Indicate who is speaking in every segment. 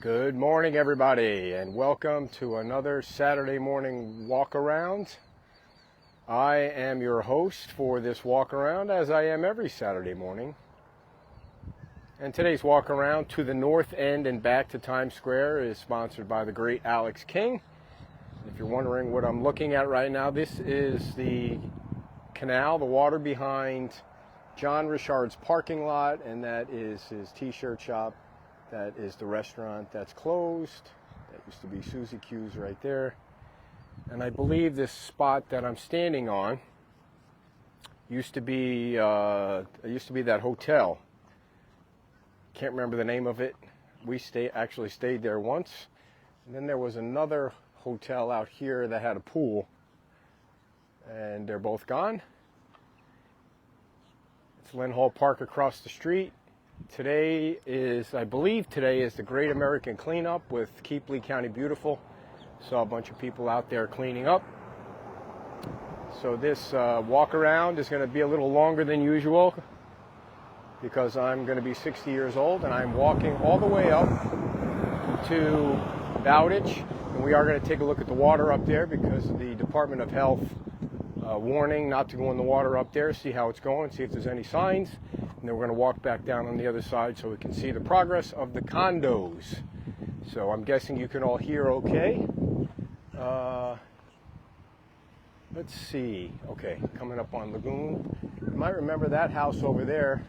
Speaker 1: Good morning, everybody, and welcome to another Saturday morning walk around. I am your host for this walk around, as I am every Saturday morning. And today's walk around to the north end and back to Times Square is sponsored by the great Alex King. If you're wondering what I'm looking at right now, this is the canal, the water behind John Richard's parking lot, and that is his t-shirt shop. That is the restaurant that's closed. That used to be Susie Q's right there. And I believe this spot that I'm standing on used to be that hotel. Can't remember the name of it. We actually stayed there once. And then there was another hotel out here that had a pool. And they're both gone. It's Lynn Hall Park across the street. I believe today is the Great American Cleanup with Keep Lee County Beautiful. Saw a bunch of people out there cleaning up. So this walk around is going to be a little longer than usual because I'm going to be 60 years old and I'm walking all the way up to Bwditch. And we are going to take a look at the water up there because the Department of Health warning not to go in the water up there, see how it's going, see if there's any signs. And then we're going to walk back down on the other side so we can see the progress of the condos. So I'm guessing you can all hear okay. Let's see. Okay, coming up on Lagoon. You might remember that house over there.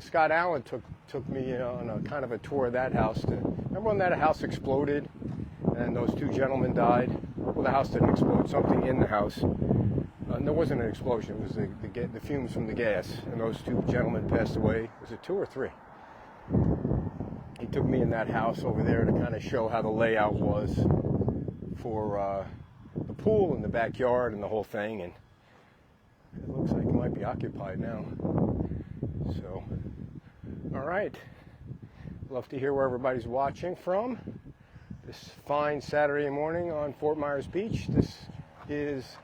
Speaker 1: Scott Allen took me on a kind of a tour of that house. Remember when that house exploded and those two gentlemen died? Well, the house didn't explode. Something in the house. There wasn't an explosion. It was the fumes from the gas. And those two gentlemen passed away. Was it 2 or 3? He took me in that house over there to kind of show how the layout was for the pool and the backyard and the whole thing. And it looks like it might be occupied now. So, all right. Love to hear where everybody's watching from. This fine Saturday morning on Fort Myers Beach. This is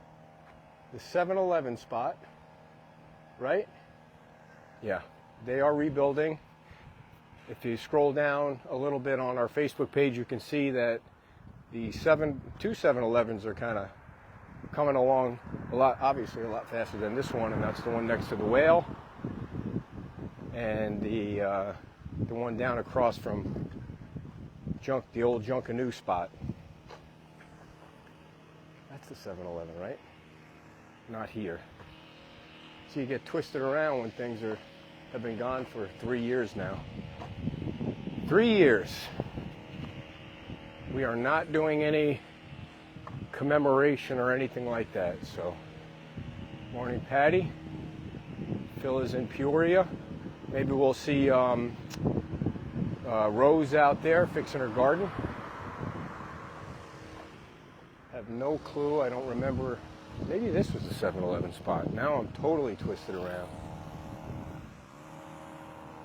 Speaker 1: the 7-Eleven spot, right? Yeah, they are rebuilding. If you scroll down a little bit on our Facebook page, you can see that the two 7-Elevens are kind of coming along obviously a lot faster than this one, and that's the one next to the Whale, and the one down across from the old Junkanoo spot. That's the 7-Eleven, right? Not here. So you get twisted around when things have been gone for 3 years now. 3 years. We are not doing any commemoration or anything like that. So, morning, Patty. Phil is in Peoria. Maybe we'll see Rose out there fixing her garden. Have no clue. I don't remember. Maybe this was the 7-Eleven spot. Now I'm totally twisted around.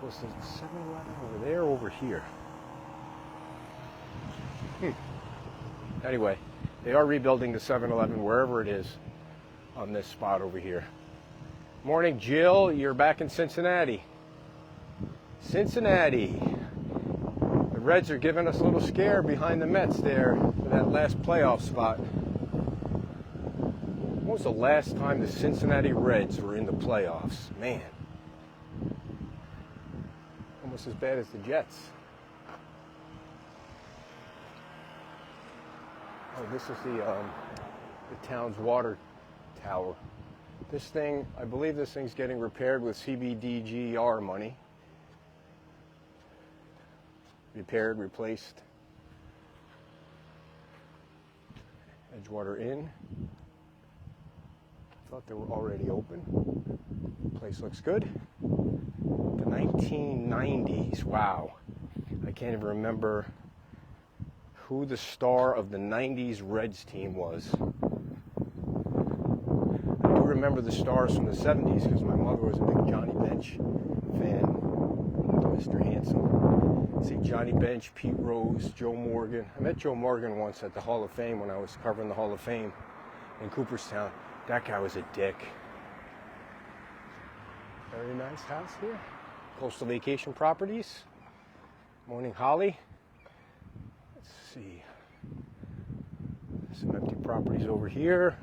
Speaker 1: Was the 7-Eleven over there or over here? Anyway, they are rebuilding the 7-Eleven wherever it is on this spot over here. Morning, Jill. You're back in Cincinnati. Cincinnati. The Reds are giving us a little scare behind the Mets there for that last playoff spot. When was the last time the Cincinnati Reds were in the playoffs? Man. Almost as bad as the Jets. Oh, this is the town's water tower. This thing, I believe this thing's getting repaired with CBDGR money. Repaired, replaced. Edgewater Inn. Thought they were already open. Place looks good. The 1990s. Wow. I can't even remember who the star of the 90s Reds team was. I do remember the stars from the 70s because my mother was a big Johnny Bench fan. Mr. Handsome. See Johnny Bench, Pete Rose, Joe Morgan. I met Joe Morgan once at the Hall of Fame when I was covering the Hall of Fame in Cooperstown. That guy was a dick. Very nice house here. Coastal Vacation Properties. Morning, Holly. see. Some empty properties over here.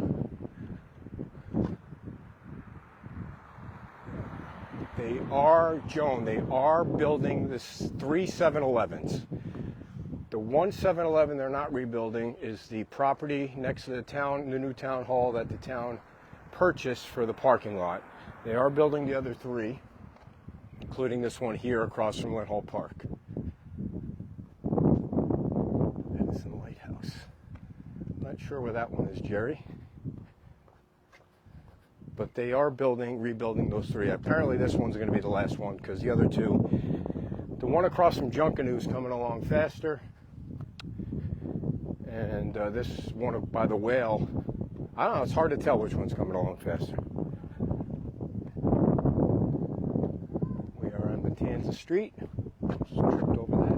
Speaker 1: They are, Joan, they are building this 3 7-Elevens. The one 7-Eleven they're not rebuilding is the property next to the town, the new town hall that the town purchased for the parking lot. They are building the other 3, including this one here across from Lynn Hall Park. Edison Lighthouse. Not sure where that one is, Jerry. But they are rebuilding those 3. Apparently this one's going to be the last one because the other 2, the one across from Junkanoo is coming along faster. And this one by the Whale, I don't know, it's hard to tell which one's coming along faster. We are on Matanza Street. Just tripped over that.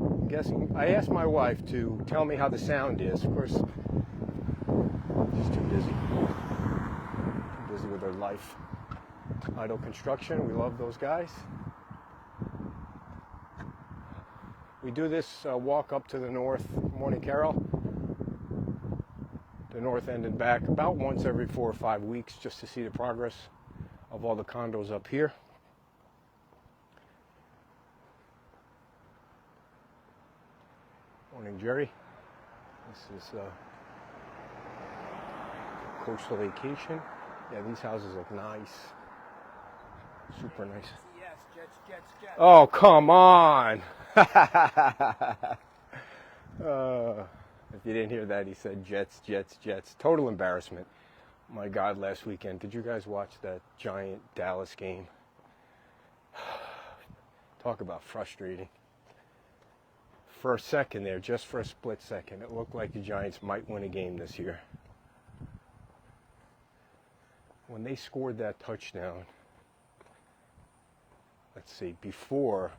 Speaker 1: I'm guessing, I asked my wife to tell me how the sound is. Of course, she's too busy. With their life. Idle Construction, we love those guys. We do this walk up to the north, Morning Carol, the north end and back, about once every 4 or 5 weeks, just to see the progress of all the condos up here. Morning, Jerry. This is Coastal Vacation. Yeah, these houses look nice. Super nice.
Speaker 2: Yes, jets.
Speaker 1: Oh, come on. If you didn't hear that, he said jets. Total embarrassment. My God, last weekend. Did you guys watch that giant Dallas game? Talk about frustrating. For a second there, just for a split second, it looked like the Giants might win a game this year. When they scored that touchdown, let's see,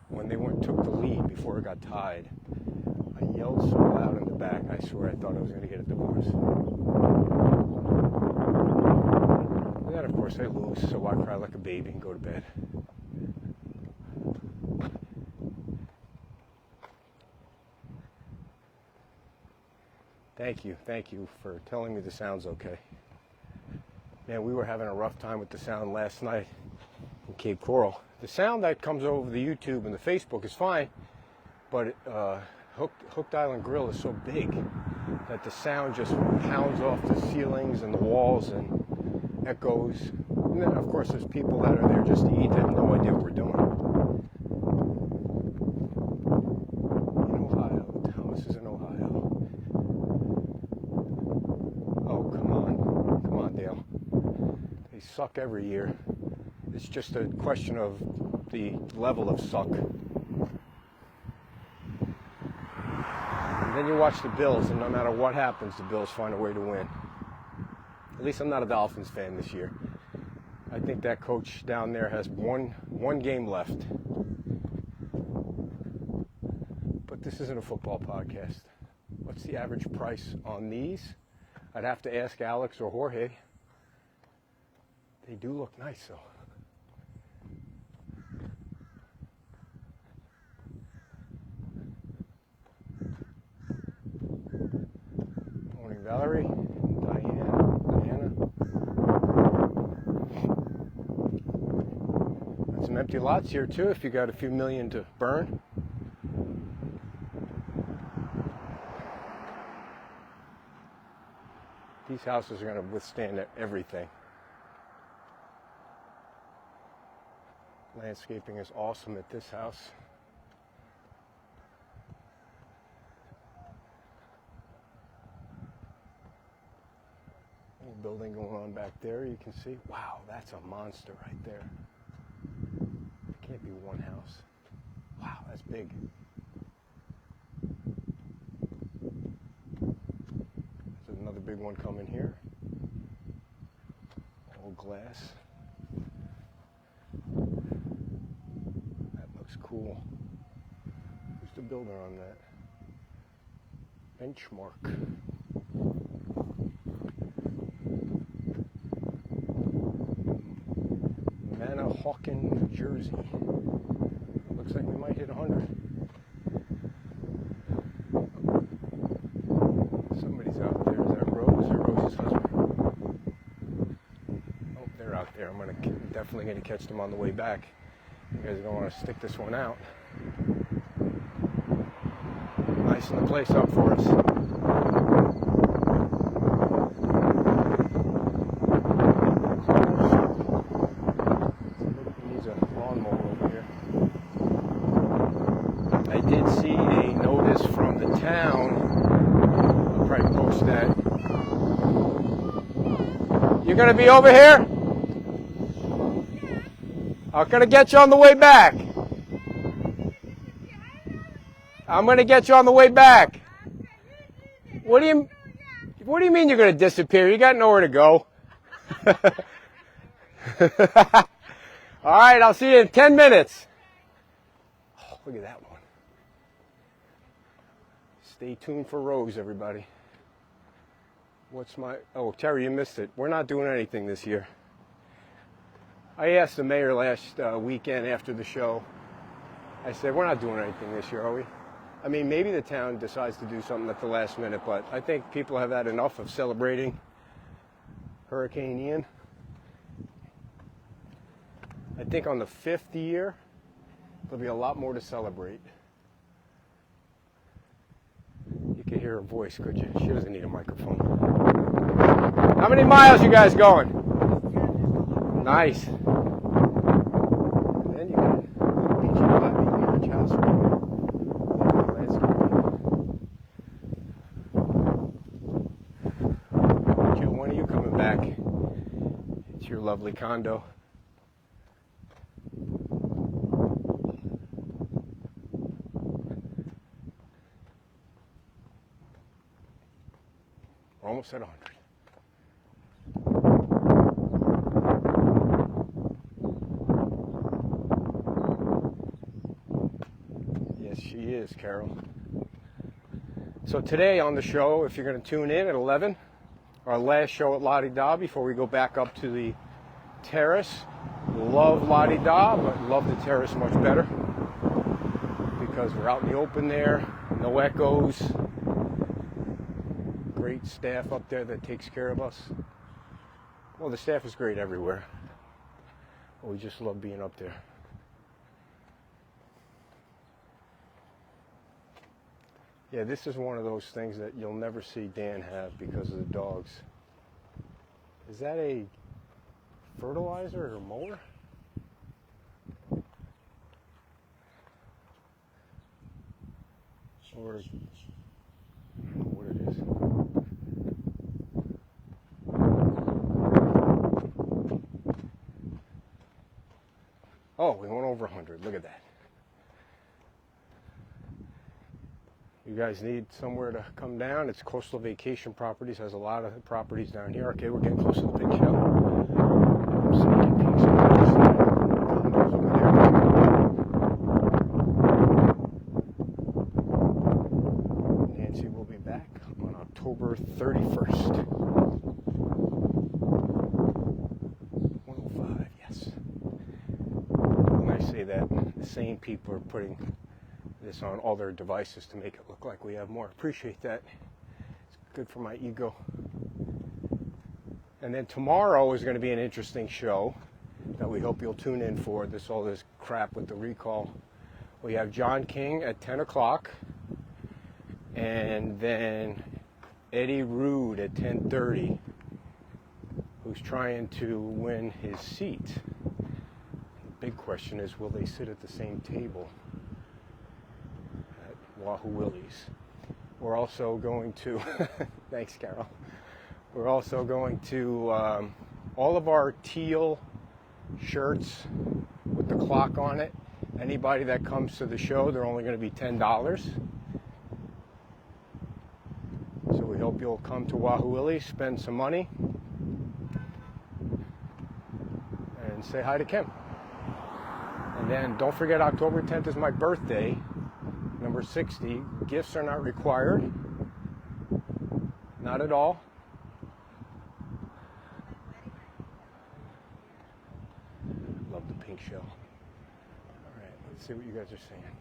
Speaker 1: when they took the lead, before it got tied, I yelled so loud in the back, I swear I thought I was going to get a divorce. And then, of course, they lose, so I cry like a baby and go to bed. Thank you for telling me the sound's okay. Man, we were having a rough time with the sound last night in Cape Coral. The sound that comes over the YouTube and the Facebook is fine, but Hooked Island Grill is so big that the sound just pounds off the ceilings and the walls and echoes. And then, of course, there's people that are there just to eat that have no idea what we're doing. In Ohio, Thomas is in Ohio. Oh, come on, Dale. They suck every year. It's just a question of the level of suck. And then you watch the Bills, and no matter what happens, the Bills find a way to win. At least I'm not a Dolphins fan this year. I think that coach down there has one game left. But this isn't a football podcast. What's the average price on these? I'd have to ask Alex or Jorge. They do look nice, though. Morning, Valerie, Diana. Got some empty lots here, too, if you got a few million to burn. These houses are going to withstand everything. Landscaping is awesome at this house. Little building going on back there, you can see. Wow, that's a monster right there. It can't be one house. Wow, that's big. There's another big one coming here. All glass. Cool. Who's the builder on that? Benchmark. Manahawkin, New Jersey. Looks like we might hit 100. Here, definitely gonna catch them on the way back. You guys don't want to stick this one out. Icing the place up for us. He needs a lawnmower over here. I did see a notice from the town. I'll probably post that. You're gonna be over here? I'm gonna get you on the way back. I'm gonna get you on the way back. What do you mean you're gonna disappear? You got nowhere to go. All right, I'll see you in 10 minutes. Oh, look at that one. Stay tuned for Rose, everybody. Oh, Terry, you missed it. We're not doing anything this year. I asked the mayor last weekend after the show. I said, we're not doing anything this year, are we? I mean, maybe the town decides to do something at the last minute, but I think people have had enough of celebrating Hurricane Ian. I think on the 5th year, there'll be a lot more to celebrate. You could hear her voice, could you? She doesn't need a microphone. How many miles you guys going? Nice. And then you got beach house right here. Jill, when are you coming back? It's your lovely condo. We're almost at 100. She is, Carol. So today on the show, if you're going to tune in at 11, our last show at La Di Da before we go back up to the terrace. Love La Di Da, but love the terrace much better because we're out in the open there, no echoes. Great staff up there that takes care of us. Well, the staff is great everywhere. We just love being up there. Yeah, this is one of those things that you'll never see Dan have because of the dogs. Is that a fertilizer or mower? Or I don't know what it is. Oh, we went over 100. Look at that. You guys need somewhere to come down. It's Coastal Vacation Properties. Has a lot of properties down here. Okay, we're getting close to the big show. Sneaky peeks over this side. Condos over there. Nancy will be back on October 31st. 105, yes. When I say that, the same people are putting this on all their devices to make it look like we have more. Appreciate that. It's good for my ego. And then tomorrow is going to be an interesting show that we hope you'll tune in for. All this crap with the recall. We have John King at 10 o'clock. And then Eddie Rude at 10:30, who's trying to win his seat. The big question is, will they sit at the same table? Wahoo Willie's. We're also going to, thanks Carol, we're also going to, all of our teal shirts with the clock on it, anybody that comes to the show, they're only going to be $10. So we hope you'll come to Wahoo Willie's, spend some money, and say hi to Kim. And then don't forget, October 10th is my birthday. Number 60, gifts are not required. Not at all. Love the pink shell. All right, let's see what you guys are saying.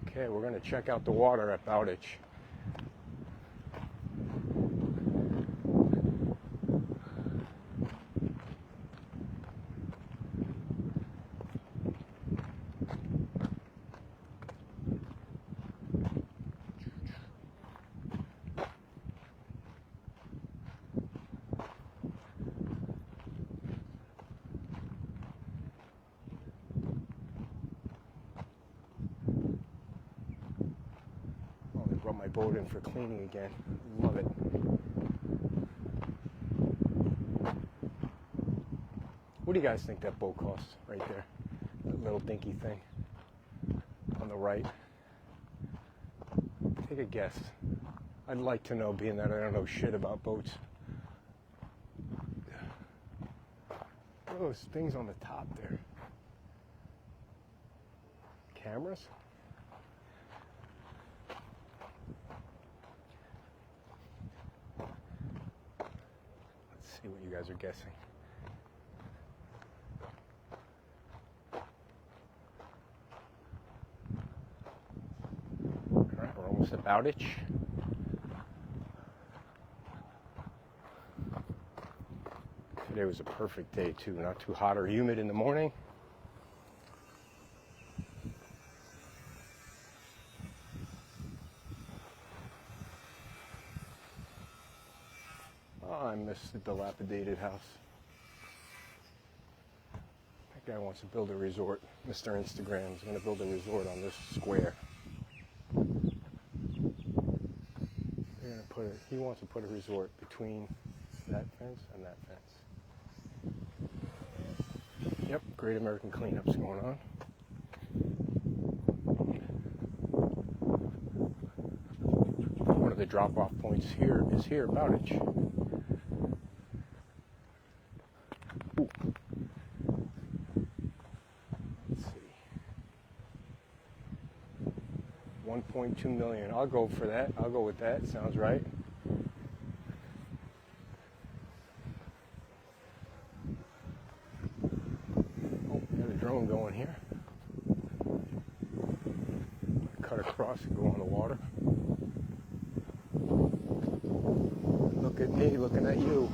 Speaker 1: Okay, we're going to check out the water at Bwditch. boat in for cleaning again. Love it. What do you guys think that boat costs right there? That little dinky thing on the right. Take a guess. I'd like to know, being that I don't know shit about boats. What are those things on the top there? Cameras? Let's see what you guys are guessing. All right, we're almost at Bwditch. Today was a perfect day too, not too hot or humid in the morning. Oh, I miss the dilapidated house. That guy wants to build a resort. Mr. Instagram is going to build a resort on this square. He wants to put a resort between that fence and that fence. Yep, Great American Cleanup's going on. One of the drop-off points here is here, Bwditch. Ooh. Let's see. 1.2 million. I'll go for that. I'll go with that. Sounds right. Drone going here. Cut across and go on the water. Look at me looking at you.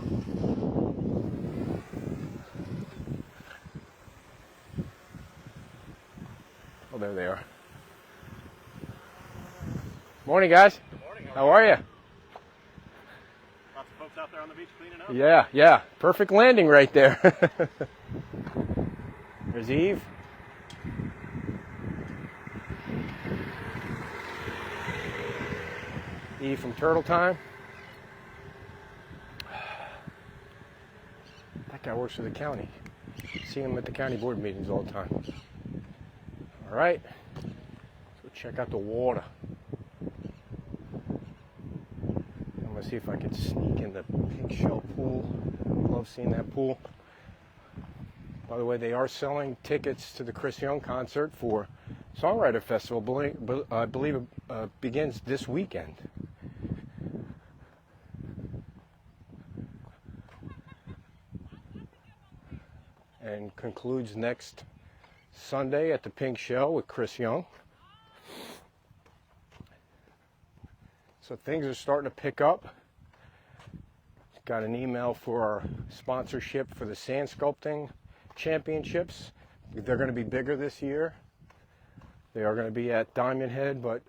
Speaker 1: Oh, there they are. Morning, guys.
Speaker 3: Good morning.
Speaker 1: How are you?
Speaker 3: Lots of folks out there on the beach cleaning up.
Speaker 1: Yeah. Perfect landing right there. There's Eve. Eve from Turtle Time. That guy works for the county. See him at the county board meetings all the time. All right. Let's go check out the water. I'm going to see if I can sneak in the pink shell pool. Love seeing that pool. By the way, they are selling tickets to the Chris Young concert for Songwriter Festival. I believe it begins this weekend. And concludes next Sunday at the Pink Shell with Chris Young. So things are starting to pick up. Got an email for our sponsorship for the sand sculpting championships. They're going to be bigger this year. They are going to be at Diamond Head, but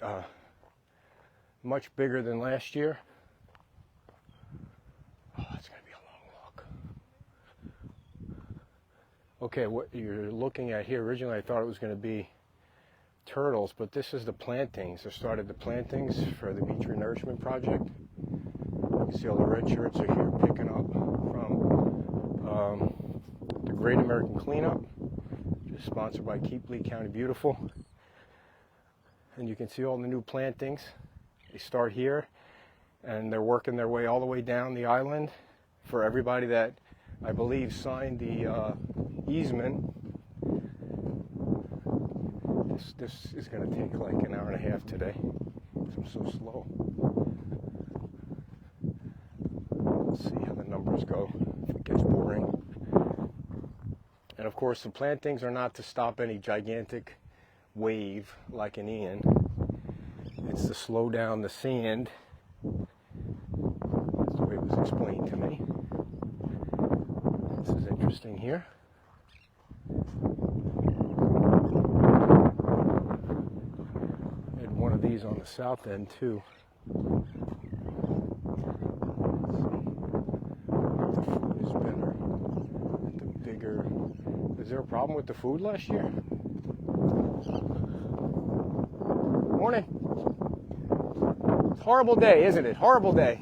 Speaker 1: much bigger than last year. Oh, it's going to be a long walk. Okay, what you're looking at here, originally I thought it was going to be turtles, but this is the plantings. They started the plantings for the beach renourishment project. You can see all the red shirts are here picking up from the Great American Cleanup, just sponsored by Keep Lee County Beautiful. And you can see all the new plantings. They start here, and they're working their way all the way down the island for everybody that I believe signed the easement. This is going to take like an hour and a half today, because I'm so slow. Let's see how the numbers go, if it gets boring. And of course, the plantings are not to stop any gigantic wave like an Ian. It's to slow down the sand. That's the way it was explained to me. This is interesting here. Had one of these on the south end too. The food is better. The bigger. Is there a problem with the food last year? Morning. Horrible day, isn't it? Horrible day.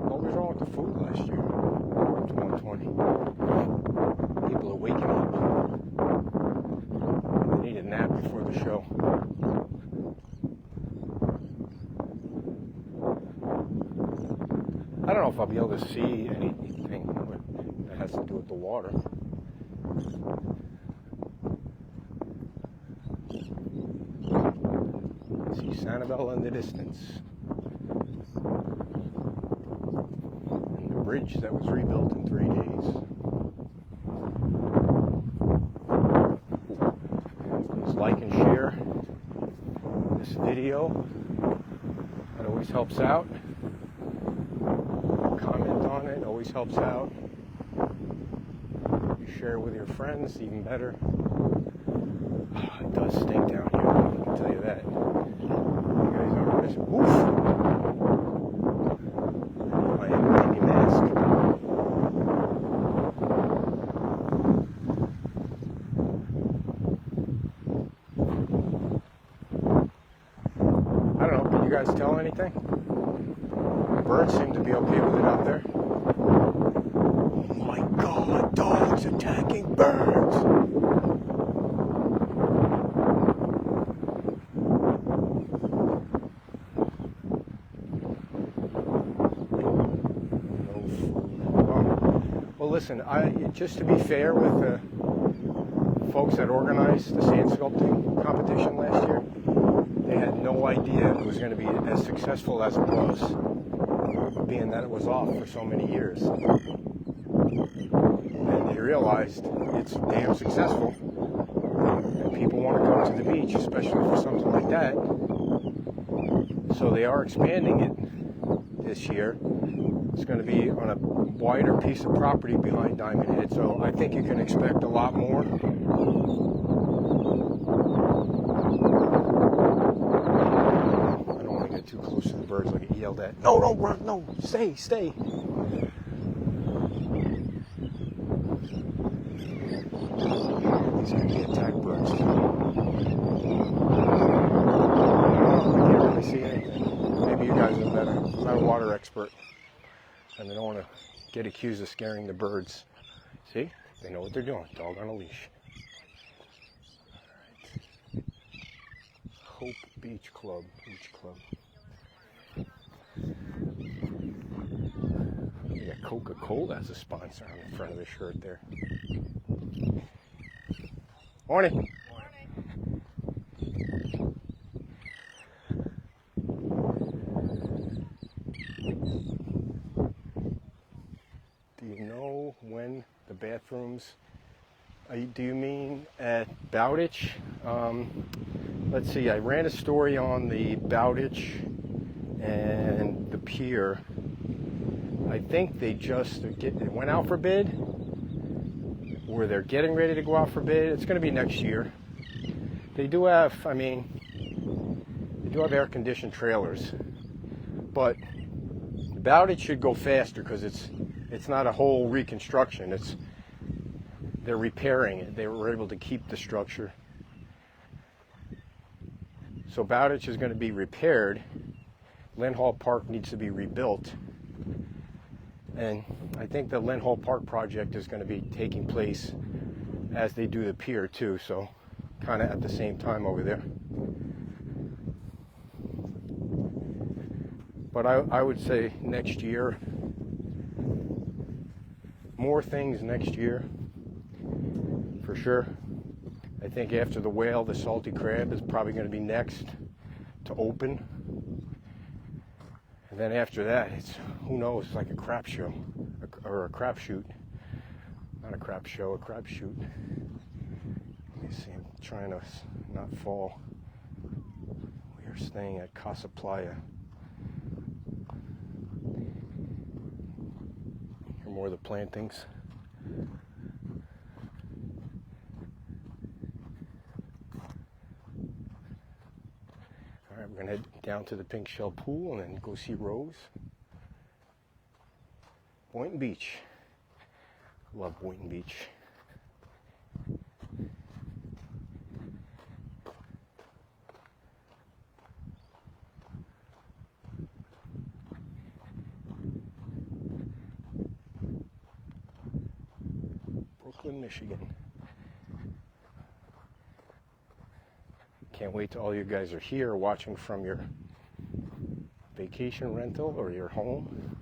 Speaker 1: What was wrong with the food last year? It's 120. People are waking up. They need a nap before the show. I don't know if I'll be able to see anything that has to do with the water. See Sanibel in the distance. And the bridge that was rebuilt in 3 days. Please like and share this video. That always helps out. Comment on it, always helps out. You share with your friends, even better. Oh, it does stink down here, I can tell you that. You guys are missing. Oof! My N90 mask. I don't know, can you guys tell anything? Birds seem to be okay with it out there. Oh my God, dogs attacking birds! No food. Well, listen, just to be fair with the folks that organized the sand sculpting competition last year, they had no idea it was going to be as successful as it was, being that it was off for so many years. And they realized it's damn successful, and people want to come to the beach, especially for something like that. So they are expanding it this year. It's going to be on a wider piece of property behind Diamond Head, so I think you can expect a lot more. Too close to the birds, I get yelled at. No, don't run, no, stay. These could be attack birds. I can't really see anything. Maybe you guys are better. I'm not a water expert, and they don't want to get accused of scaring the birds. See, they know what they're doing. Dog on a leash. All right. Hope Beach Club. You got Coca-Cola as a sponsor on the front of the shirt there. Morning. Do you know when the bathrooms, do you mean at Bwditch? Let's see, I ran a story on the Bwditch and the pier. I think they went out for bid, or they're getting ready to go out for bid. It's going to be next year. They do have air-conditioned trailers, but the Bwditch should go faster because it's not a whole reconstruction. They're repairing it. They were able to keep the structure. So Bwditch is going to be repaired. Lynn Hall Park needs to be rebuilt. And I think the Lynn Hall Park project is going to be taking place as they do the pier too, so kind of at the same time over there. But I would say next year, more things next year, for sure. I think after the whale, the salty crab is probably going to be next to open. And then after that, it's, who knows, it's like a crap show, or a crapshoot. Not a crap show, a crapshoot. Let me see, I'm trying to not fall. We are staying at Casa Playa. Here are more of the plantings. All right, we're going to head down to the pink shell pool and then go see Rose. Boynton Beach. Love Boynton Beach. Brooklyn, Michigan. Can't wait till all you guys are here watching from your vacation rental or your home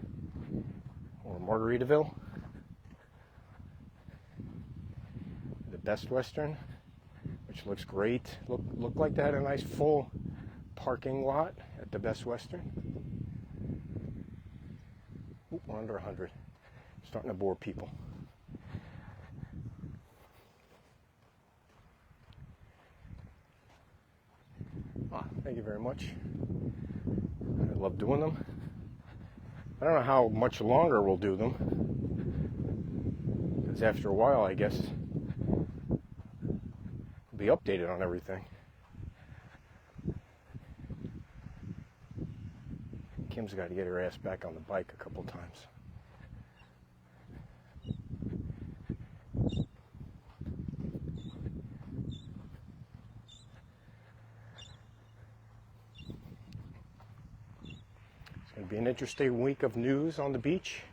Speaker 1: or Margaritaville. The Best Western, which looks great. Looked like they had a nice full parking lot at the Best Western. Ooh, we're under 100. Starting to bore people. Thank you very much. I love doing them. I don't know how much longer we'll do them, because after a while, I guess, we'll be updated on everything. Kim's got to get her ass back on the bike a couple times. Be an interesting week of news on the beach,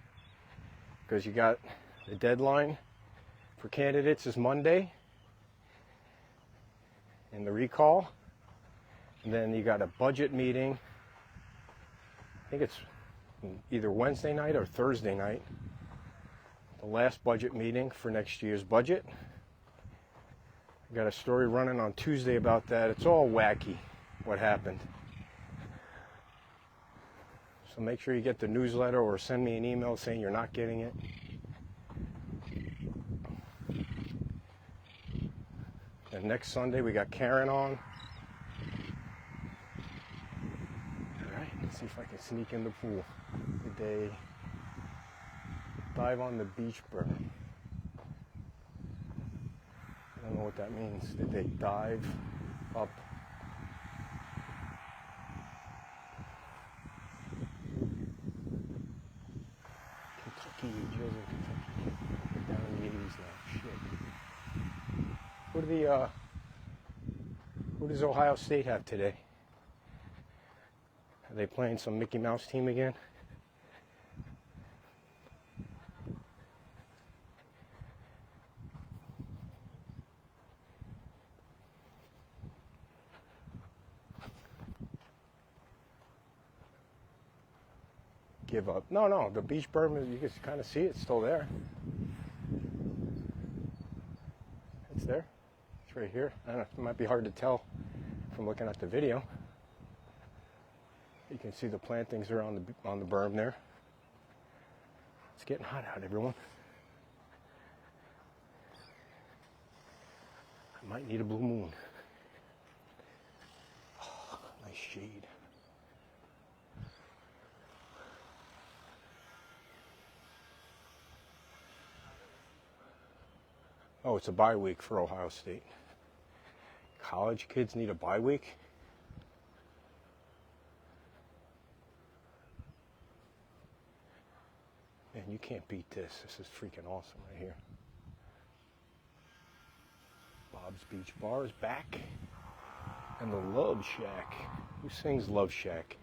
Speaker 1: because you got the deadline for candidates is Monday and the recall, and then you got a budget meeting. I think it's either Wednesday night or Thursday night, the last budget meeting for next year's budget. I got a story running on Tuesday about that. It's all wacky what happened. So make sure you get the newsletter or send me an email saying you're not getting it. And next Sunday we got Karen on. Alright, let's see if I can sneak in the pool. Did they dive on the beach burn? I don't know what that means. Did they dive up? Kentucky. Down in the 80s now. Shit. Who does Ohio State have today? Are they playing some Mickey Mouse team again? Give up. No, the beach berm, you can kind of see it's still there. It's there. It's right here. I don't know, it might be hard to tell from looking at the video. You can see the plantings are on the berm there. It's getting hot out, everyone. I might need a blue moon. Oh, nice shade. Oh, it's a bye week for Ohio State. College kids need a bye week? Man, you can't beat this. This is freaking awesome right here. Bob's Beach Bar is back. And the Love Shack. Who sings Love Shack?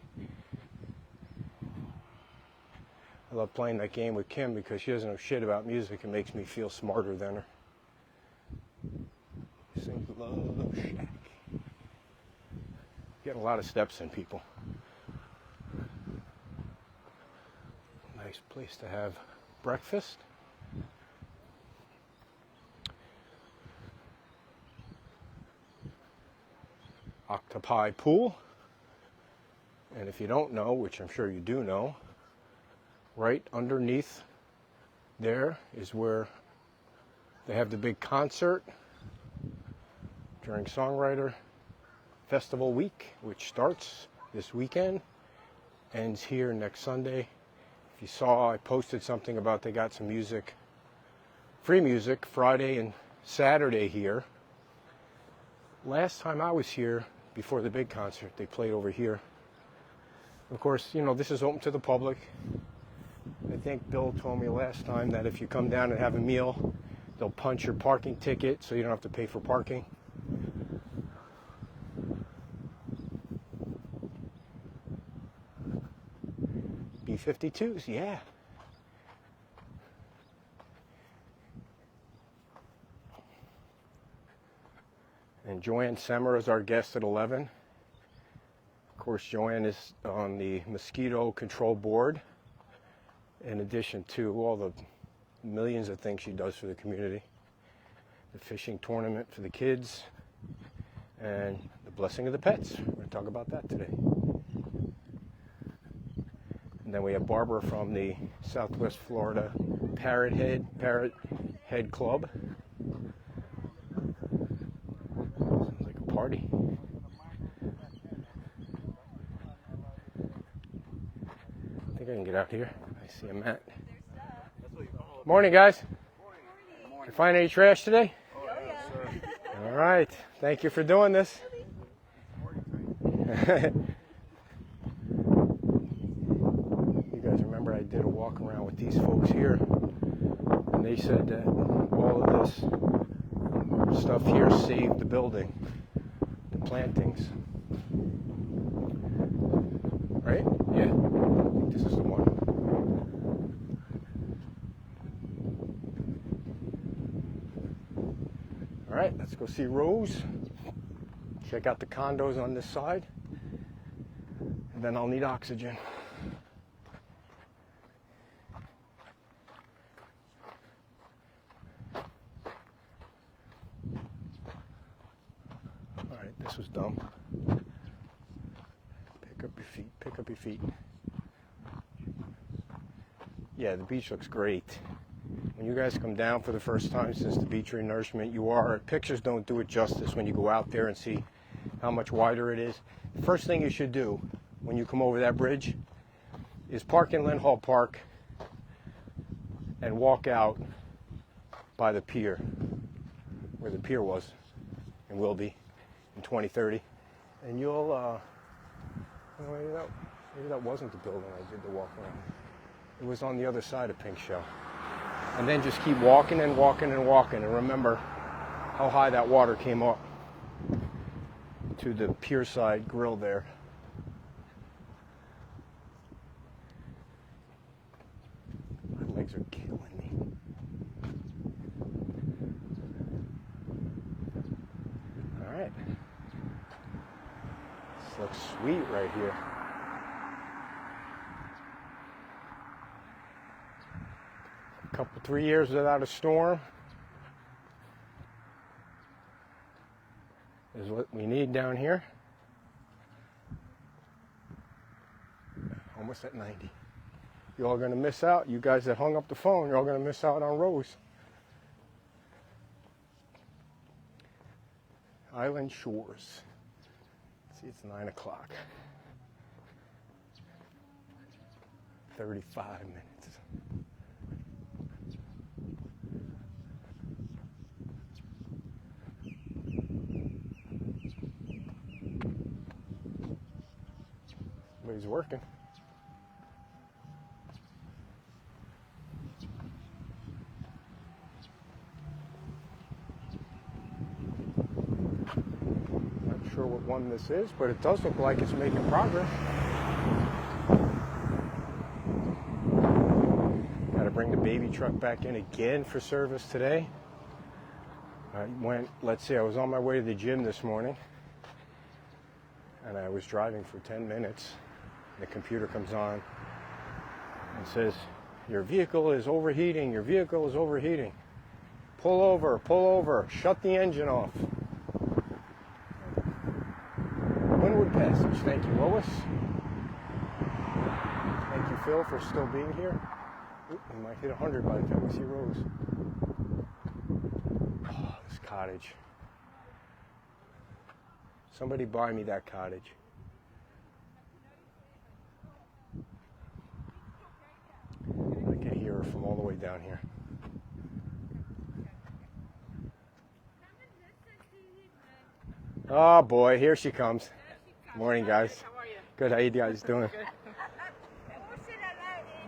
Speaker 1: I love playing that game with Kim because she doesn't know shit about music and makes me feel smarter than her. Sings Love Shack. Getting a lot of steps in, people. Nice place to have breakfast. Octopi pool. And if you don't know, which I'm sure you do know, right underneath there is where they have the big concert during Songwriter Festival Week, which starts this weekend, ends here next Sunday. If you saw, I posted something about they got some music, free music, Friday and Saturday here. Last time I was here, before the big concert, they played over here. Of course, you know, this is open to the public. I think Bill told me last time that if you come down and have a meal, they'll punch your parking ticket so you don't have to pay for parking. B-52s, yeah. And Joanne Semmer is our guest at 11. Of course, Joanne is on the mosquito control board, in addition to all the millions of things she does for the community. The fishing tournament for the kids, and the blessing of the pets. We're going to talk about that today. And then we have Barbara from the Southwest Florida Parrot Head Club. Sounds like a party. I think I can get out here. I see a mat. Morning, guys. You find any trash today?
Speaker 2: Oh, yeah.
Speaker 1: All right. Thank you for doing this. You guys remember I did a walk around with these folks here, and they said that all of this stuff here saved the building, the plantings. Right? Yeah. I think this is the one. All right, let's go see Rose. Check out the condos on this side. And then I'll need oxygen. All right, this was dumb. Pick up your feet, pick up your feet. Yeah, the beach looks great. When you guys come down for the first time since the beach renourishment, pictures don't do it justice when you go out there and see how much wider it is. The first thing you should do when you come over that bridge is park in Lynn Hall Park and walk out by the pier, where the pier was and will be in 2030. And you'll, maybe that wasn't the building I did the walk around. It was on the other side of Pink Shell. And then just keep walking and walking and walking. And remember how high that water came up to the pier side grill there. My legs are killing me. All right. This looks sweet right here. 3 years without a storm is what we need down here. Almost at 90. You're all going to miss out. You guys that hung up the phone, you're all going to miss out on Rose. Island Shores. See, it's 9 o'clock. 35 minutes. He's working. Not sure what one this is, but it does look like it's making progress. Got to bring the baby truck back in again for service today. I was on my way to the gym this morning, and I was driving for 10 minutes. The computer comes on and says, your vehicle is overheating, your vehicle is overheating. Pull over, shut the engine off. Windward Passage, thank you, Lois. Thank you, Phil, for still being here. Oop, we might hit 100 by the time we see Rose. Oh, this cottage. Somebody buy me that cottage. I can hear her from all the way down here. Oh boy, here she comes. Morning, guys.
Speaker 2: How are you?
Speaker 1: Good, how you guys doing?
Speaker 2: Good.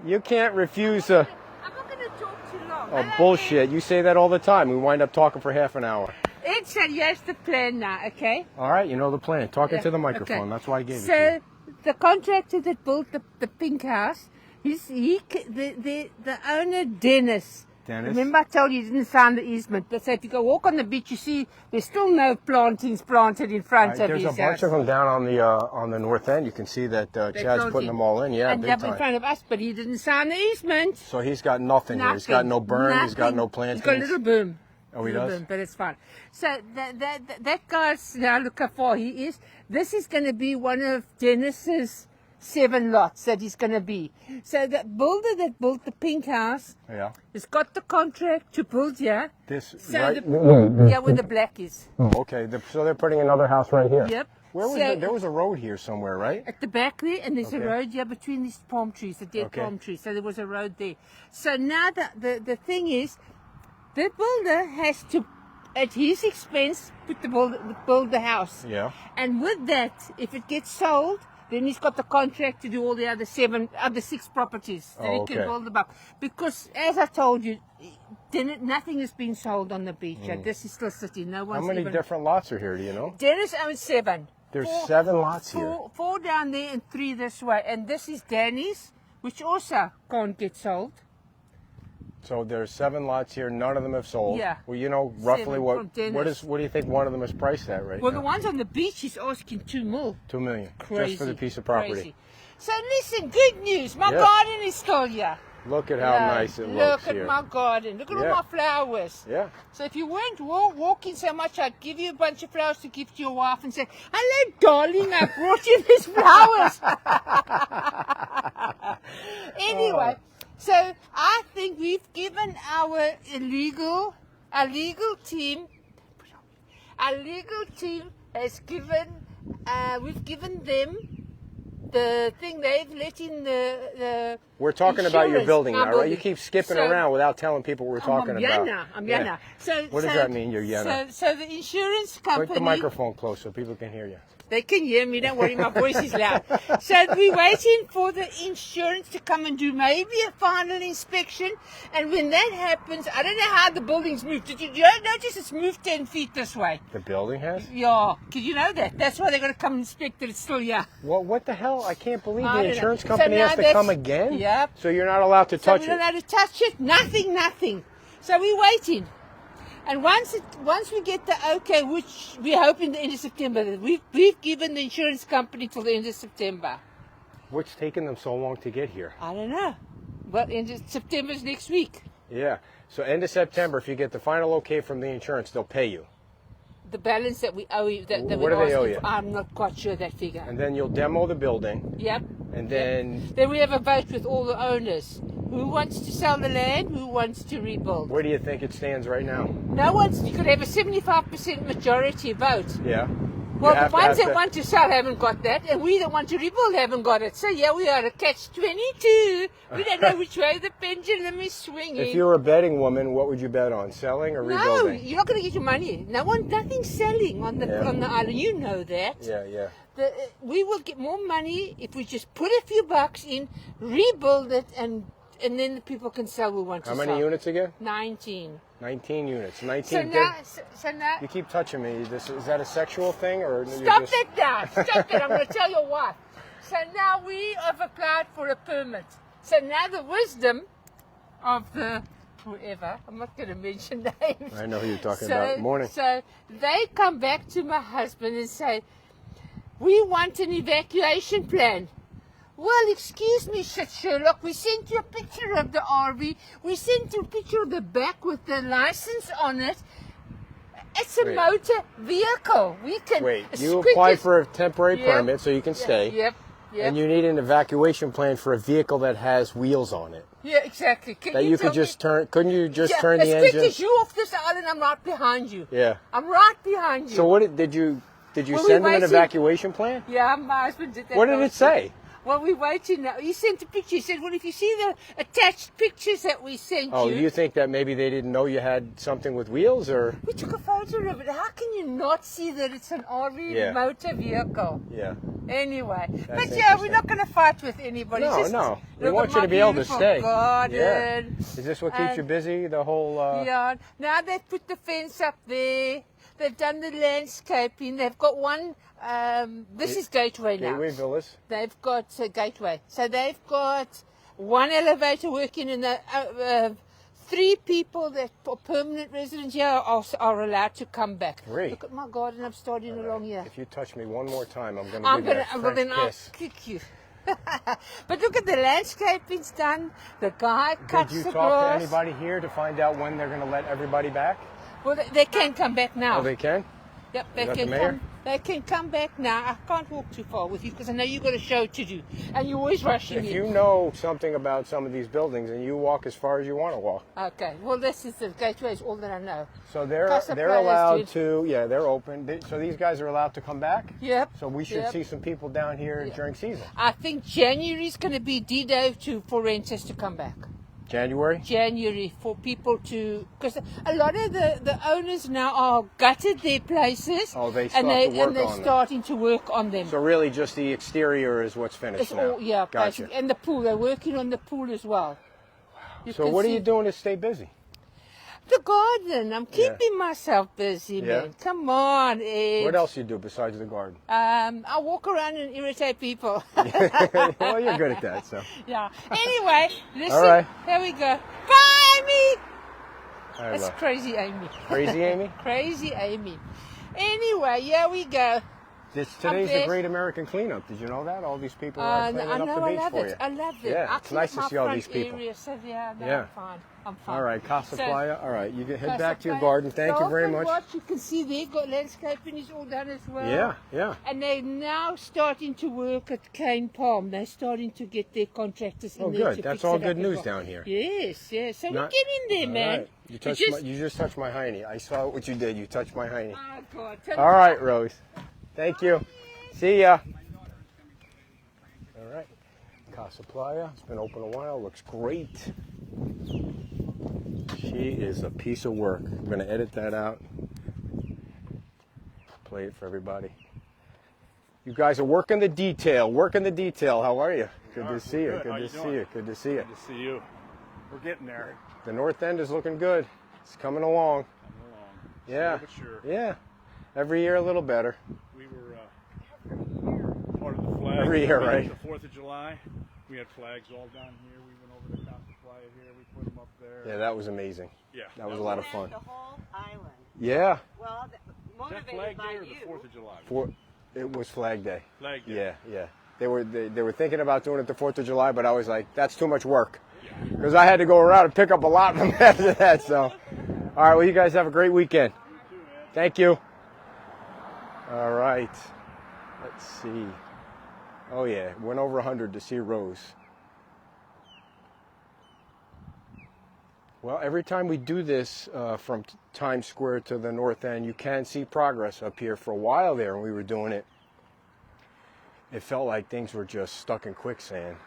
Speaker 1: You can't refuse a...
Speaker 4: I'm not going to talk too long.
Speaker 1: Oh,
Speaker 4: Hello,
Speaker 1: bullshit. You say that all the time. We wind up talking for half an hour.
Speaker 4: Ed said, here's the plan now, okay?
Speaker 1: All right, you know the plan. Talking
Speaker 4: Yeah,
Speaker 1: to the microphone.
Speaker 4: okay.
Speaker 1: That's why I gave it to
Speaker 4: So, the contractor that built the pink house, the owner, Dennis.
Speaker 1: Dennis?
Speaker 4: Remember I told you he didn't sign the easement. But so if you go walk on the beach, you see there's still no plantings planted in front of
Speaker 1: There's
Speaker 4: his
Speaker 1: a bunch
Speaker 4: house.
Speaker 1: of them down on the north end. You can see that Chad's
Speaker 4: planting.
Speaker 1: putting them all in. Yeah,
Speaker 4: and
Speaker 1: big
Speaker 4: up in
Speaker 1: time.
Speaker 4: front of us, but he didn't sign the easement.
Speaker 1: So he's got nothing here. He's got no burn. He's got no plantings.
Speaker 4: He's got a little boom.
Speaker 1: Oh, he
Speaker 4: Little
Speaker 1: does?
Speaker 4: boom, but it's fine. So that guy's, now look how far he is. This is going to be one of Dennis's 7 lots that he's going to be. So the builder that built the pink house
Speaker 1: Yeah.
Speaker 4: has got the contract to build here.
Speaker 1: This,
Speaker 4: So
Speaker 1: right?
Speaker 4: yeah, where the black is.
Speaker 1: Okay, so they're putting another house right here.
Speaker 4: Yep.
Speaker 1: Where was
Speaker 4: So-
Speaker 1: there was a road here somewhere, right?
Speaker 4: At the back there, and there's
Speaker 1: Okay.
Speaker 4: a road here between these palm trees, the dead
Speaker 1: Okay.
Speaker 4: palm trees. So there was a road there. So now the thing is, the builder has to, at his expense, build the house.
Speaker 1: Yeah.
Speaker 4: And with that, if it gets sold, then he's got the contract to do all the other 6 properties that he
Speaker 1: Oh, okay.
Speaker 4: can build them up. Because, as I told you, nothing has been sold on the beach. This is still sitting. No
Speaker 1: How
Speaker 4: one's
Speaker 1: many
Speaker 4: even...
Speaker 1: different lots are here, do you know?
Speaker 4: Dennis owns 7.
Speaker 1: There's 7 lots here.
Speaker 4: 4 down there and 3 this way. And this is Danny's, which also can't get sold.
Speaker 1: So there's 7 lots here. None of them have sold.
Speaker 4: Yeah.
Speaker 1: Well, you know roughly
Speaker 4: 7
Speaker 1: what
Speaker 4: from Dennis.
Speaker 1: what do you think one of them is priced at right
Speaker 4: Well,
Speaker 1: now?
Speaker 4: the ones on the beach is asking 2 mil.
Speaker 1: $2 million.
Speaker 4: Crazy.
Speaker 1: Just for the piece of property.
Speaker 4: Crazy. So listen, good news. My
Speaker 1: Yeah.
Speaker 4: garden is still here.
Speaker 1: Look at how
Speaker 4: Yeah,
Speaker 1: nice it
Speaker 4: look
Speaker 1: looks
Speaker 4: at
Speaker 1: here.
Speaker 4: my garden. Look at
Speaker 1: Yeah.
Speaker 4: all my flowers.
Speaker 1: Yeah.
Speaker 4: So if you weren't walking so much, I'd give you a bunch of flowers to give to your wife and say, hello, darling, I brought you these flowers. Anyway, so I think we've given our legal team has given, we've given them the thing they've let in the
Speaker 1: We're talking about your
Speaker 4: insurance,
Speaker 1: building
Speaker 4: my
Speaker 1: now, right? You
Speaker 4: building.
Speaker 1: keep skipping
Speaker 4: So-
Speaker 1: around without telling people what we're talking
Speaker 4: I'm
Speaker 1: about.
Speaker 4: Yana. I'm
Speaker 1: Yeah.
Speaker 4: Yana. So,
Speaker 1: What does that mean, you're Yana?
Speaker 4: So the insurance company,
Speaker 1: Put the microphone close so people can hear you.
Speaker 4: they can hear me. Don't worry, my voice is loud. So we're waiting for the insurance to come and do maybe a final inspection. And when that happens, I don't know how the building's moved. Did you notice it's moved 10 feet this way?
Speaker 1: The building has?
Speaker 4: Yeah. Did you know that? That's why they're going to come inspect it. It's still here.
Speaker 1: Well, what the hell? I can't believe
Speaker 4: I
Speaker 1: the
Speaker 4: don't know.
Speaker 1: insurance
Speaker 4: So
Speaker 1: company
Speaker 4: now
Speaker 1: has to
Speaker 4: that's-
Speaker 1: come again?
Speaker 4: Yep.
Speaker 1: So you're not allowed to
Speaker 4: So
Speaker 1: touch
Speaker 4: we don't
Speaker 1: it?
Speaker 4: know how to touch it. Nothing. So we're waiting. And once we get the okay, which we hope in the end of September, we've given the insurance company till the end of September.
Speaker 1: What's taking them so long to get here?
Speaker 4: I don't know. Well, end of September's next week.
Speaker 1: Yeah. So end of September, if you get the final okay from the insurance, they'll pay you.
Speaker 4: The balance that we owe you, that
Speaker 1: What
Speaker 4: we're
Speaker 1: do they owe
Speaker 4: asking
Speaker 1: you?
Speaker 4: for, I'm not quite sure that figure.
Speaker 1: And then you'll demo the building,
Speaker 4: Yep.
Speaker 1: and then
Speaker 4: Then we have a vote with all the owners. Who wants to sell the land? Who wants to rebuild?
Speaker 1: where do you think it stands right now?
Speaker 4: No one's. You could have a 75% majority vote.
Speaker 1: Yeah.
Speaker 4: Well,
Speaker 1: You have
Speaker 4: the
Speaker 1: to
Speaker 4: ones
Speaker 1: have
Speaker 4: that
Speaker 1: to-
Speaker 4: want to sell haven't got that, and we that want to rebuild haven't got it. So yeah, we are a catch-22. We don't know which way the pendulum is swinging.
Speaker 1: If you were a betting woman, what would you bet on? Selling or
Speaker 4: no,
Speaker 1: rebuilding?
Speaker 4: you're not going to get your money. Nothing's selling on the
Speaker 1: Yeah.
Speaker 4: on the island. You know that.
Speaker 1: Yeah.
Speaker 4: We will get more money if we just put a few bucks in, rebuild it, and then the people can sell who want
Speaker 1: How
Speaker 4: to
Speaker 1: many
Speaker 4: sell.
Speaker 1: units again?
Speaker 4: 19.
Speaker 1: 19 units. 19
Speaker 4: So
Speaker 1: dead-
Speaker 4: now,
Speaker 1: You keep touching me. Is that a sexual thing or you're
Speaker 4: stop
Speaker 1: just...
Speaker 4: it now. Stop it. I'm going to tell your wife. So now we have applied for a permit. So now the wisdom of the whoever, I'm not going to mention names.
Speaker 1: I know who you're talking about. Morning.
Speaker 4: So they come back to my husband and say, we want an evacuation plan. Well, excuse me, Sherlock, we sent you a picture of the RV. We sent you a picture of the back with the license on it. It's a
Speaker 1: Wait.
Speaker 4: motor vehicle. We can...
Speaker 1: Wait,
Speaker 4: as
Speaker 1: you
Speaker 4: quick
Speaker 1: applied
Speaker 4: as-
Speaker 1: for a temporary
Speaker 4: Yep.
Speaker 1: permit so you can stay.
Speaker 4: Yep.
Speaker 1: And you need an evacuation plan for a vehicle that has wheels on it.
Speaker 4: Yeah, exactly. Can
Speaker 1: That you
Speaker 4: tell
Speaker 1: could just
Speaker 4: me?
Speaker 1: turn, couldn't you just
Speaker 4: Yeah,
Speaker 1: turn the
Speaker 4: as quick
Speaker 1: engine?
Speaker 4: as you off this island, I'm right behind you.
Speaker 1: Yeah.
Speaker 4: I'm right behind you.
Speaker 1: So what did you
Speaker 4: Well,
Speaker 1: send them an
Speaker 4: waiting-
Speaker 1: evacuation plan?
Speaker 4: Yeah, my husband did that.
Speaker 1: What did it
Speaker 4: last week.
Speaker 1: say?
Speaker 4: Well, we're waiting now. He sent a picture. He said, well, if you see the attached pictures that we sent
Speaker 1: Oh,
Speaker 4: you.
Speaker 1: you think that maybe they didn't know you had something with wheels, or?
Speaker 4: We took a photo of it. How can you not see that it's an RV
Speaker 1: Yeah.
Speaker 4: motor vehicle?
Speaker 1: Yeah.
Speaker 4: Anyway. But yeah,
Speaker 1: interesting.
Speaker 4: we're not going to fight with anybody.
Speaker 1: No,
Speaker 4: Just
Speaker 1: no. We
Speaker 4: look
Speaker 1: want
Speaker 4: at
Speaker 1: you
Speaker 4: my
Speaker 1: to be able to
Speaker 4: beautiful
Speaker 1: stay.
Speaker 4: garden.
Speaker 1: Yeah. Is this what keeps
Speaker 4: And-
Speaker 1: you busy, the whole...
Speaker 4: Yeah. Now they've put the fence up there. They've done the landscaping. They've got one... this is Gateway now.
Speaker 1: Gateway Villas?
Speaker 4: They've got a Gateway. So they've got one elevator working in the... 3 people that are permanent residents here are allowed to come back.
Speaker 1: 3?
Speaker 4: Look at my garden. I'm starting along here.
Speaker 1: If you touch me one more time, I'm going
Speaker 4: I'm
Speaker 1: to give
Speaker 4: gonna,
Speaker 1: you a
Speaker 4: well, then
Speaker 1: French
Speaker 4: I'll
Speaker 1: kiss.
Speaker 4: kick you. But look at the landscaping's done. The guy cuts
Speaker 1: Did you
Speaker 4: the
Speaker 1: talk
Speaker 4: grass.
Speaker 1: to anybody here to find out when they're going to let everybody back?
Speaker 4: Well, they can come back now.
Speaker 1: Oh, they can?
Speaker 4: Yep, they
Speaker 1: Is that
Speaker 4: can
Speaker 1: the mayor?
Speaker 4: come. They can come back now. I can't walk too far with you because I know you've got a show to do, and you're always rushing
Speaker 1: If
Speaker 4: in.
Speaker 1: you know something about some of these buildings, and you walk as far as you want to walk.
Speaker 4: Okay. Well, this is the Gateway. Is all that I know.
Speaker 1: So they're
Speaker 4: Casa
Speaker 1: allowed
Speaker 4: Playas,
Speaker 1: to, yeah, they're open. So these guys are allowed to come back?
Speaker 4: Yep.
Speaker 1: So we should
Speaker 4: Yep.
Speaker 1: see some people down here during season.
Speaker 4: I think January is going to be D-Day for renters to come back.
Speaker 1: January?
Speaker 4: January for people to, because a lot of the owners now are gutted their places.
Speaker 1: Oh, they
Speaker 4: and
Speaker 1: start
Speaker 4: they
Speaker 1: to work
Speaker 4: and they're
Speaker 1: on them.
Speaker 4: starting to work on them.
Speaker 1: So really just the exterior is what's finished
Speaker 4: It's
Speaker 1: now?
Speaker 4: all, yeah,
Speaker 1: Gotcha.
Speaker 4: basically. And the pool, they're working on the pool as well. You
Speaker 1: So
Speaker 4: can
Speaker 1: what are
Speaker 4: see
Speaker 1: you doing to stay busy?
Speaker 4: The garden. I'm keeping myself busy,
Speaker 1: Yeah.
Speaker 4: man. Come on, Ed.
Speaker 1: What else you do besides the garden?
Speaker 4: I walk around and irritate people.
Speaker 1: Well, you're good at that, so.
Speaker 4: Yeah. Anyway, listen.
Speaker 1: All right.
Speaker 4: Here we go. Bye, Amy.
Speaker 1: I
Speaker 4: That's
Speaker 1: love-
Speaker 4: crazy, Amy.
Speaker 1: Crazy Amy?
Speaker 4: Crazy Amy. Anyway, here we go.
Speaker 1: Today's the
Speaker 4: there.
Speaker 1: Great American Cleanup. Did you know that? All these people are cleaning
Speaker 4: I
Speaker 1: up
Speaker 4: know,
Speaker 1: the
Speaker 4: I
Speaker 1: beach
Speaker 4: love
Speaker 1: for
Speaker 4: it.
Speaker 1: you.
Speaker 4: I love it.
Speaker 1: Yeah,
Speaker 4: I
Speaker 1: it's nice
Speaker 4: keep
Speaker 1: to see all
Speaker 4: my
Speaker 1: these
Speaker 4: front
Speaker 1: people.
Speaker 4: area, so yeah, no,
Speaker 1: Yeah.
Speaker 4: I'm fine. I'm fine.
Speaker 1: All right, Casa
Speaker 4: So-
Speaker 1: Playa. All right, you can head
Speaker 4: Casa
Speaker 1: back to your
Speaker 4: Playa.
Speaker 1: garden. Thank you very
Speaker 4: Open
Speaker 1: much.
Speaker 4: watch, you can see there, got landscaping is all done as well.
Speaker 1: Yeah, yeah.
Speaker 4: And they're now starting to work at Cane Palm. They're starting to get their contractors in
Speaker 1: Oh,
Speaker 4: there
Speaker 1: good.
Speaker 4: to
Speaker 1: That's
Speaker 4: fix
Speaker 1: all
Speaker 4: it up
Speaker 1: good
Speaker 4: as
Speaker 1: news
Speaker 4: well.
Speaker 1: down here.
Speaker 4: Yes, yes. So
Speaker 1: Not-
Speaker 4: we get in there,
Speaker 1: All
Speaker 4: man.
Speaker 1: right. You just touched my hiney. I saw what you did. You touched my hiney.
Speaker 4: Oh, God. Tell
Speaker 1: All
Speaker 4: me-
Speaker 1: right, Rose. Thank you. See ya. All right. Casa Playa. It's been open a while. Looks great. She is a piece of work. I'm going to edit that out. Play it for everybody. You guys are working the detail. Working the detail. How are you? Good to see you.
Speaker 3: Good.
Speaker 1: Good
Speaker 3: How
Speaker 1: to
Speaker 3: you
Speaker 1: see
Speaker 3: doing?
Speaker 1: you. Good to see you.
Speaker 3: Good to see you. We're getting there.
Speaker 1: The north end is looking good. It's coming along.
Speaker 3: Coming along.
Speaker 1: Yeah.
Speaker 3: Slowly but sure.
Speaker 1: Yeah. Every year a little better.
Speaker 3: We were part of the flag.
Speaker 1: Every year, right?
Speaker 3: The 4th of July. We had flags all down here. We went over to Casa Playa here. We put them up there.
Speaker 1: Yeah, that was amazing.
Speaker 3: Yeah.
Speaker 1: That was a lot of fun.
Speaker 5: The whole island.
Speaker 1: Yeah.
Speaker 5: Well,
Speaker 3: Is that
Speaker 5: motivated
Speaker 3: Flag
Speaker 5: by
Speaker 3: Day or the
Speaker 5: you.
Speaker 3: 4th of July?
Speaker 1: It was Flag Day.
Speaker 3: Flag Day.
Speaker 1: Yeah, yeah. They were thinking about doing it the 4th of July, but I was like, that's too much work. Because I had to go around and pick up a lot of them after that. So, all right. Well, you guys have a great weekend. Thank you. All right. Let's see. Oh yeah, went over 100 to see Rose. Well, every time we do this from Times Square to the north end, you can see progress up here. For a while there when we were doing it, it felt like things were just stuck in quicksand.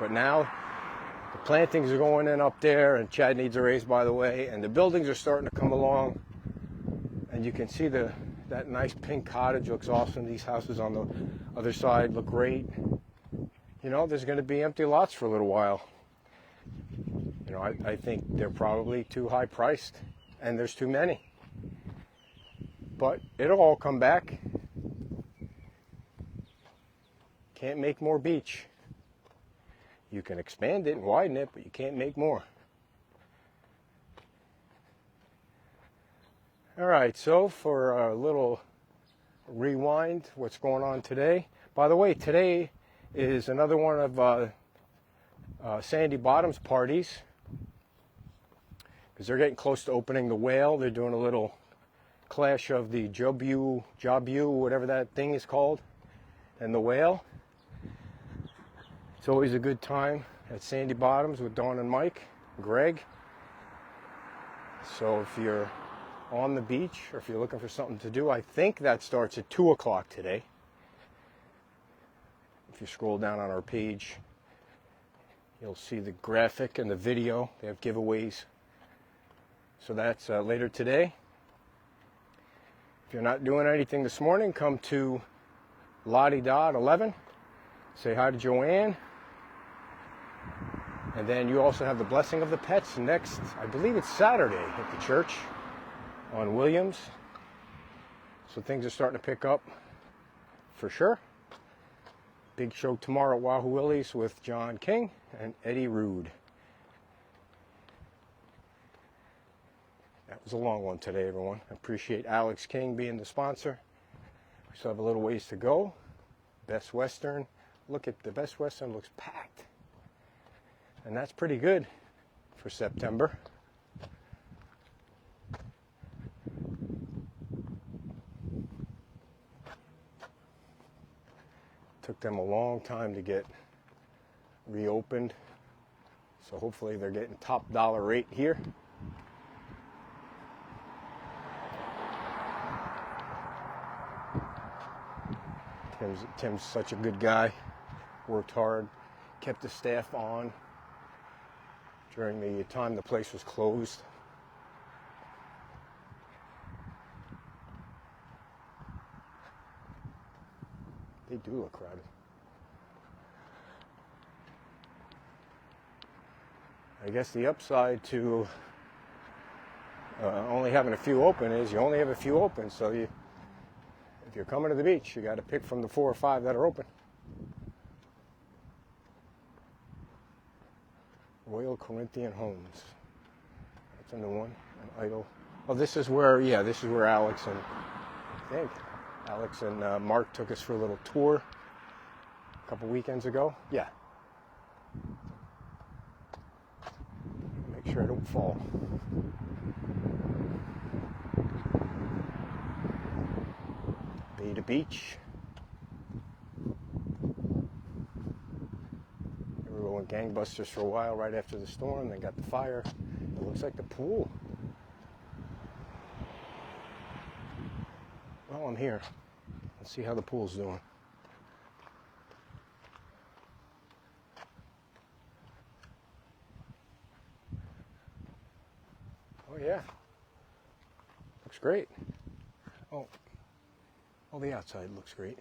Speaker 1: But now, the plantings are going in up there, and Chad needs a raise, by the way, and the buildings are starting to come along. And you can see that nice pink cottage looks awesome. These houses on the other side look great. You know, there's going to be empty lots for a little while. You know, I think they're probably too high priced, and there's too many. But it'll all come back. Can't make more beach. You can expand it and widen it, but you can't make more. All right, so for a little rewind, what's going on today? By the way, today is another one of Sandy Bottom's parties, because they're getting close to opening the Whale. They're doing a little clash of the Jabu, whatever that thing is called, and the Whale. It's always a good time at Sandy Bottoms with Dawn and Mike, Greg. So if you're on the beach or if you're looking for something to do, I think that starts at 2 o'clock today. If you scroll down on our page, you'll see the graphic and the video. They have giveaways. So that's later today. If you're not doing anything this morning, come to Lottie Dodd 11. Say hi to Joanne. And then you also have the Blessing of the Pets next, I believe it's Saturday at the church on Williams. So things are starting to pick up for sure. Big show tomorrow at Wahoo Willie's with John King and Eddie Rude. That was a long one today, everyone. I appreciate Alex King being the sponsor. We still have a little ways to go. Best Western. Look at the Best Western, looks packed. And that's pretty good for September. Took them a long time to get reopened. So hopefully they're getting top dollar rate here. Tim's such a good guy. Worked hard, kept the staff on during the time the place was closed. They do look crowded. I guess the upside to only having a few open is you only have a few open, so if you're coming to the beach, you got to pick from the 4 or 5 that are open. Royal Corinthian Homes. That's a new one. An idol. Oh, this is where Alex and Mark took us for a little tour a couple weekends ago. Yeah. Make sure I don't fall. Bwditch. We were going gangbusters for a while right after the storm, then got the fire. It looks like the pool. Well, I'm here. Let's see how the pool's doing. Oh yeah. Looks great. Oh, the outside looks great.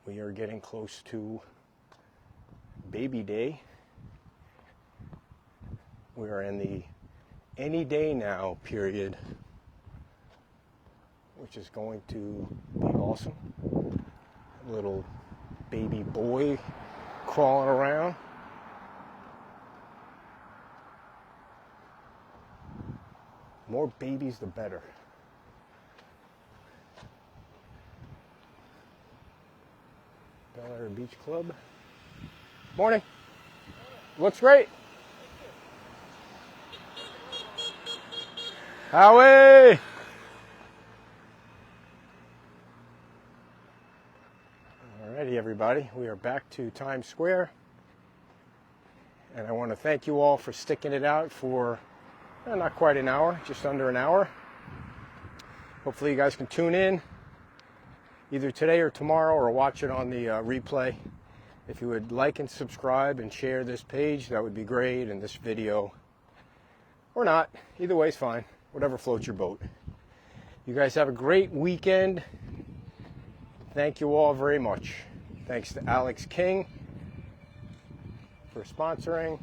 Speaker 1: We are getting close to baby day. We are in the any day now period, which is going to be awesome. A little baby boy crawling around. More babies, the better. Bel-Air Beach Club. Morning. Looks great. Howie! Alrighty, everybody. We are back to Times Square. And I want to thank you all for sticking it out for not quite an hour, just under an hour. Hopefully you guys can tune in either today or tomorrow, or watch it on the replay. If you would like and subscribe and share this page, that would be great, and this video, or not. Either way is fine. Whatever floats your boat. You guys have a great weekend. Thank you all very much. Thanks to Alex King for sponsoring.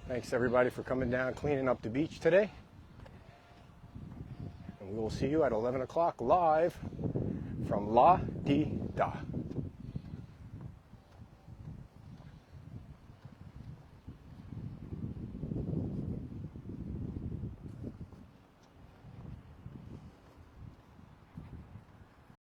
Speaker 1: Thanks to everybody for coming down, cleaning up the beach today. And we will see you at 11 o'clock live from La Di Da.